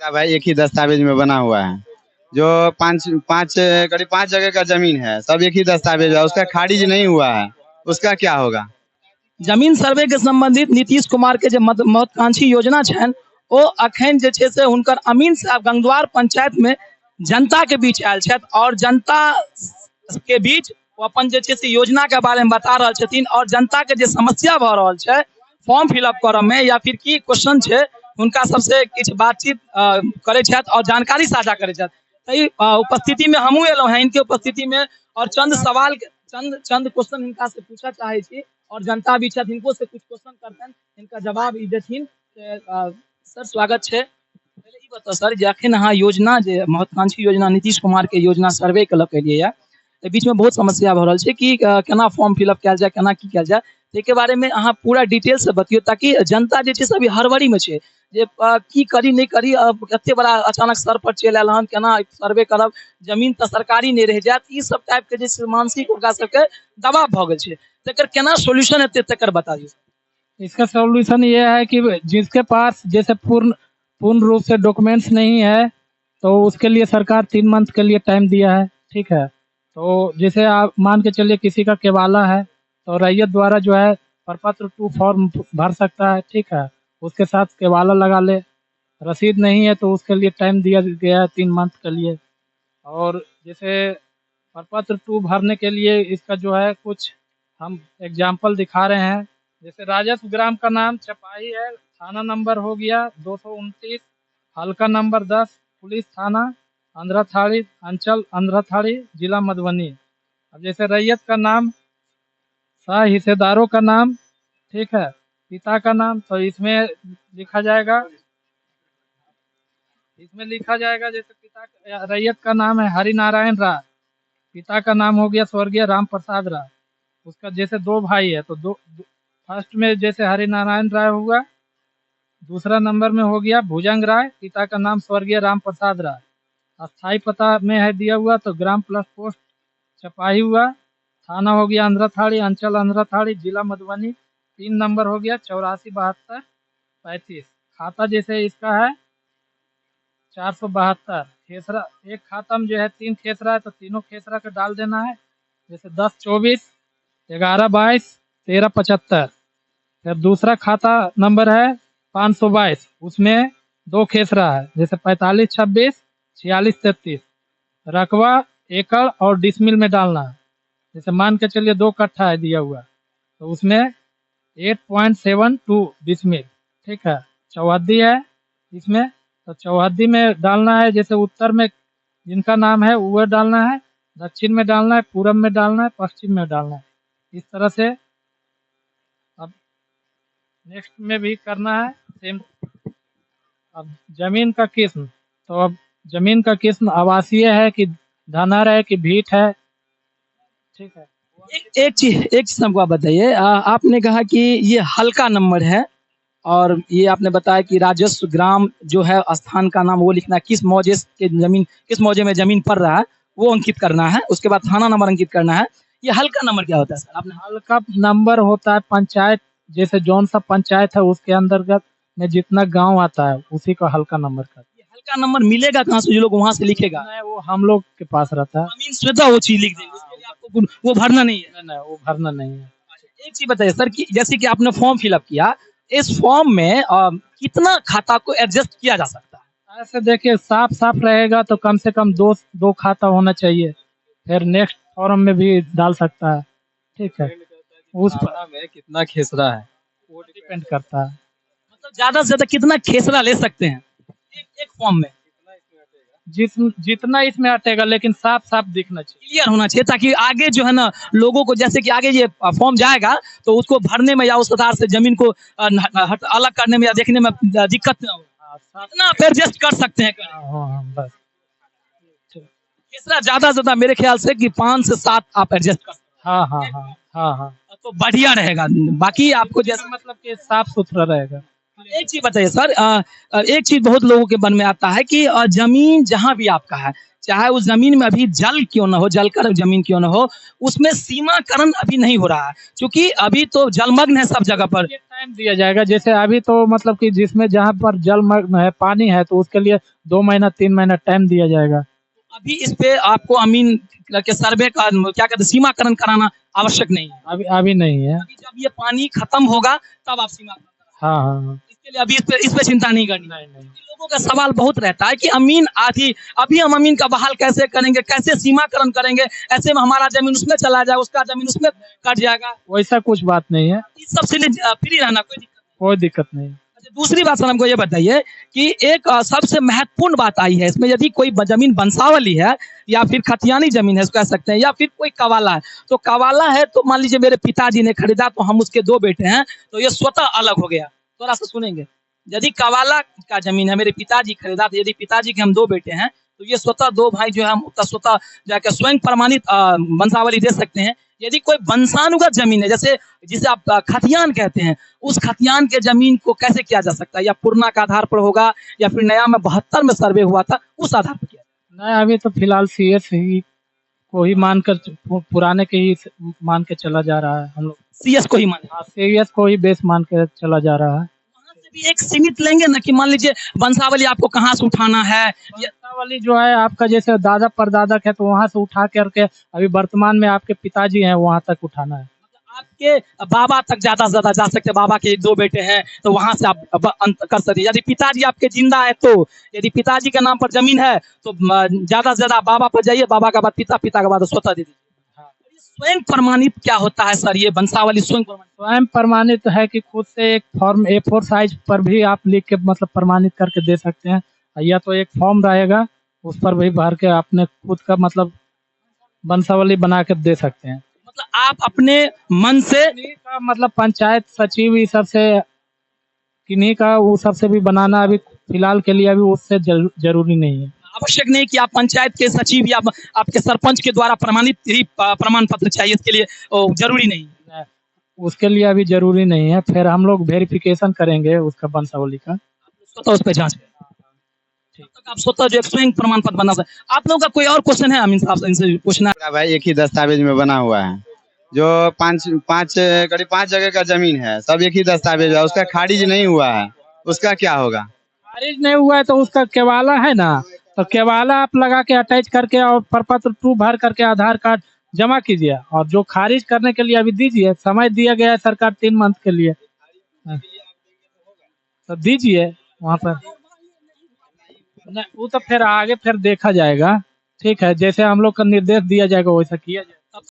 पूरा भाई एक ही दस्तावेज में बना हुआ है। जो पाँच पाँच करीब 5 जगह का जमीन है, सब एक ही दस्तावेज है, उसका खारिज नहीं हुआ है, उसका क्या होगा? जमीन सर्वे के संबंधित नीतीश कुमार के जो महत्वाकांक्षी योजना छनि ओ अखन जे छै से हुनकर अमीन साहब गंगद्वार पंचायत में जनता के बीच आयल छथि और जनता के बीच वो अपन जे छै से योजना के बारे में बता रहल छथिन और जनता के जे समस्या भ रहल छै फॉर्म फिलअप करऽ में या फिर की क्वेश्चन छै हुनका सबसे किछु बातचीत करै छथि और जानकारी साझा करै छथि। तै उपस्थिति में हमहूँ एलहुँ हैं इनके उपस्थिति में और चंद सवाल चंद क्वेश्चन इनका से पूछा चाहे छी और जनता भी छथि इनको से कुछ क्वेश्चन करतनि इनका जवाब ई देथिन। सर स्वागत छै। पहले ई बताओ सर जे अखन अहाँ योजना जे महत्वाकांक्षी योजना नीतीश कुमार के योजना सर्वे के लऽ के एलियै ये बीच में बहुत समस्या भऽ रहल छै कि केना फॉर्म फिलअप कयल जाय केना की कयल जाय ताहिके बारे में अहाँ पूरा डिटेल से बतियौ ताकि जनता जे छै से अभी हड़बड़ी में छै जे की करी नहीं करी एते बड़ा अचानक सर पर चलि आयल हन केना सर्वे करब जमीन तऽ सरकारी नहीं रह जायत ई सब टाइप के जे मानसिक ओकरा सबके दबाव भऽ गेल छै तकर केना सॉल्यूशन हेतै तकर बताइए। इसका सॉल्यूशन ये है कि जिसके पास जैसे पूर्ण रूप से डॉक्यूमेंट्स नहीं है तो उसके लिए सरकार 3 मंथ के लिए टाइम दिया है। ठीक है, तो जैसे आप मान के चलिए किसी का केवाला है तो रैयत द्वारा जो है प्रपत्र 2 फॉर्म भर सकता है। ठीक है, उसके साथ केवाला लगा ले। रसीद नहीं है तो उसके लिए टाइम दिया गया है 3 मंथ के लिए। और जैसे प्रपत्र 2 भरने के लिए इसका जो है कुछ हम एग्जाम्पल दिखा रहे हैं। जैसे राजस्व ग्राम का नाम चपाही है, थाना नंबर हो गया 229, हल्का नंबर 10, पुलिस थाना अंधराथाड़ी, अंचल अंधराथाड़ी, जिला मधुबनी। अब जैसे रैयत का नाम, सह हिस्सेदारों का नाम, ठीक है, पिता का नाम तो इसमें लिखा जाएगा जैसे पिता रैयत का नाम है हरिनारायण राय, पिता का नाम हो गया स्वर्गीय राम प्रसाद राय। उसका जैसे 2 भाई है तो फर्स्ट में जैसे हरिनारायण राय हुआ, दूसरा नंबर में हो गया भुजंग राय, पिता का नाम स्वर्गीय राम प्रसाद राय। अस्थाई पता में है दिया हुआ तो ग्राम प्लस पोस्ट चपाही हुआ, थाना हो गया अंधराथाड़ी, अंचल अंधराथाड़ी, जिला मधुबनी। 3 नंबर हो गया 84 72 35। खाता जैसे इसका है 472। खेसरा एक खाता में जो है 3 खेसरा है तो तीनों खेसरा का डाल देना है। जैसे 10 24, 11 22, 13 75। फिर दूसरा खाता नंबर है 522, उसमें 2 खेसरा है जैसे 45 26, 46 33। रकबा एकड़ और डिसमिल में डालना है। जैसे मान के चलिए 2 कट्ठा है दिया हुआ तो उसमें 8.72 डिसमिल। ठीक है, चौहद्दी है इसमें तो चौहद्दी में डालना है। जैसे उत्तर में जिनका नाम है वो डालना है, दक्षिण में डालना है, पूरब में डालना है, पश्चिम में डालना है। इस तरह से अब नेक्स्ट में भी करना है सेम। अब जमीन का किस्म, तो अब जमीन का किस्म आवासीय है कि धनहर है कि भीट है। ठीक है, एक चीज हमको आप बताइए आपने कहा कि ये हल्का नंबर है और ये आपने बताया कि राजस्व ग्राम जो है स्थान का नाम वो लिखना है, किस मौजे में जमीन पड़ रहा है वो अंकित करना है, उसके बाद थाना नंबर अंकित करना है। ये हल्का नंबर क्या होता है सर? आपने हल्का नंबर होता है पंचायत, जैसे जौन सा पंचायत है उसके अंतर्गत में जितना गांव आता है उसी को हल्का नंबर का। ये हल्का नंबर मिलेगा कहाँ से जो लोग वहां से लिखेगा? नहीं, वो हम लोग के पास रहता है। अमीन स्वतः वो चीज लिख देंगे, उसके लिए आपको वो भरना नहीं है। नहीं, वो भरना नहीं है। एक चीज बताइए सर कि जैसे कि आपने फॉर्म फिलअप किया, इस फॉर्म में कितना खाता को एडजस्ट किया जा सकता है? ऐसे देखिए साफ साफ रहेगा तो कम से कम 2 खाता होना चाहिए, फिर नेक्स्ट फॉर्म में भी डाल सकता है। ठीक है, उस पर में कितना खेसरा है वो डिपेंड करता है। मतलब ज्यादा से ज्यादा कितना खेसरा ले सकते हैं एक फॉर्म में? जितना इसमें अटेगा, लेकिन साफ साफ दिखना चाहिए, क्लियर होना चाहिए ताकि आगे जो है ना लोगों को, जैसे कि आगे ये फॉर्म जाएगा तो उसको भरने में या उस आधार से जमीन को अलग करने में या देखने में दिक्कत ना हो। कितना आप एडजस्ट कर सकते हैं? बस खेसरा ज्यादा से ज्यादा मेरे ख्याल से कि 5 से 7 आप एडजस्ट कर सकते हाँ हाँ हाँ हाँ हाँ, तो बढ़िया रहेगा। बाकी आपको जैसे मतलब कि साफ सुथरा रहेगा। एक चीज बताइए सर, एक चीज बहुत लोगों के मन में आता है कि जमीन जहां भी आपका है चाहे उस जमीन में अभी जल क्यों न हो, जलकर जमीन क्यों न हो, उसमें सीमाकरण अभी नहीं हो रहा है, क्योंकि अभी तो जलमग्न है सब जगह पर। टाइम दिया जाएगा। जैसे अभी तो मतलब कि जिसमें जहाँ पर जलमग्न है, पानी है, तो उसके लिए 2 महीना 3 महीना टाइम दिया जाएगा। अभी इस पे आपको अमीन के सर्वे का क्या कहते हैं, सीमाकरण कराना आवश्यक नहीं है। अभी नहीं है। अभी जब ये पानी खत्म होगा तब आप सीमाकरण कराना। हाँ हाँ हाँ। इसके लिए अभी इस पे चिंता नहीं करनी। नहीं। लोगों का सवाल बहुत रहता है कि अमीन आधी, अभी हम अमीन का बहाल कैसे करेंगे, कैसे सीमाकरण करेंगे, ऐसे में हमारा जमीन उसमें चला जाएगा, उसका जमीन उसमें कट जाएगा। वैसा कुछ बात नहीं है, इस सबसे फ्री रहना कोई दिक्कत नहीं। कोई दिक्कत नहीं। अच्छा, दूसरी बात सर हमको ये बताइए कि एक सबसे महत्वपूर्ण बात आई है इसमें, यदि कोई जमीन बंसावली है या फिर खतियानी जमीन है कह सकते हैं, या फिर कोई कवाला है, तो कवाला है तो मान लीजिए मेरे पिताजी ने खरीदा, तो हम उसके 2 बेटे हैं, तो ये स्वतः अलग हो गया। थोड़ा सा सुनेंगे। यदि कवाला का जमीन है, मेरे पिताजी खरीदा, तो यदि पिताजी के हम 2 बेटे हैं, तो ये स्वतः 2 भाई जो है हम स्वतः जाकर स्वयं प्रमाणित वंशावली दे सकते हैं। यदि कोई वंशानुगत जमीन है, जैसे जिसे आप खतियान कहते हैं, उस खतियान के जमीन को कैसे किया जा सकता है, या पूर्णा का आधार पर होगा या फिर नया में 72 में सर्वे हुआ था उस आधार पर किया? नहीं, अभी तो फिलहाल सीएस ही को ही मानकर, पुराने के ही मान के चला जा रहा है हम लोग। सीएस को ही माने? हाँ, सीएस को ही बेस मान के चला जा रहा है। वहां से भी एक सीमित लेंगे ना कि मान लीजिए वंशावली आपको कहाँ से उठाना है, वंशावली जो है आपका जैसे दादा परदादा है, तो वहां से उठा करके अभी वर्तमान में आपके पिताजी हैं वहां तक उठाना है। आपके बाबा तक ज्यादा से ज्यादा जा सकते हैं। बाबा के 2 बेटे हैं तो वहां से आप अंत कर सकते हैं। यदि पिताजी आपके जिंदा है, तो यदि पिताजी के नाम पर जमीन है तो ज्यादा से ज्यादा बाबा पर जाइए, बाबा के बाद पिता, पिता के बाद स्वतः दे दीजिए। स्वयं प्रमाणित क्या होता है सर, ये वंशावली स्वयं प्रमाणित है कि खुद से एक फॉर्म A4 साइज पर भी आप लिख के मतलब प्रमाणित करके दे सकते हैं, या तो एक फॉर्म रहेगा उस पर भी भर के आपने खुद का मतलब वंशावली बना के दे सकते हैं। मतलब आप अपने मन से का मतलब पंचायत सचिव ये सबसे किन्हीं का वो सबसे भी बनाना अभी फिलहाल के लिए अभी उससे जरूरी नहीं है। आवश्यक नहीं कि आप पंचायत के सचिव या आपके सरपंच के द्वारा प्रमाणित ही प्रमाण पत्र चाहिए, इसके लिए जरूरी नहीं है। उसके लिए अभी जरूरी नहीं है, फिर हम लोग वेरिफिकेशन करेंगे उसका वंशावली का, स्वतः उस पर जांच आप स्वतः जो स्वयं प्रमाण पत्र बना सकते। आप लोगों का कोई और क्वेश्चन है अमीन साहब से, इनसे पूछना पूरा भाई एक ही दस्तावेज में बना हुआ है। जो करीब 5 जगह का जमीन है, सब एक ही दस्तावेज है, उसका खारिज नहीं हुआ है, उसका क्या होगा? खारिज नहीं हुआ है तो उसका केवाला है ना, तो केवाला आप लगा के अटैच करके और प्रपत्र 2 भर करके आधार कार्ड जमा कीजिए, और जो खारिज करने के लिए अभी दीजिए, समय दिया गया है सरकार 3 मंथ के लिए, तो दीजिए वहाँ पर। वो तो फिर आगे फिर देखा जाएगा, ठीक है, जैसे हम लोग का निर्देश दिया जाएगा वैसा किया जाएगा।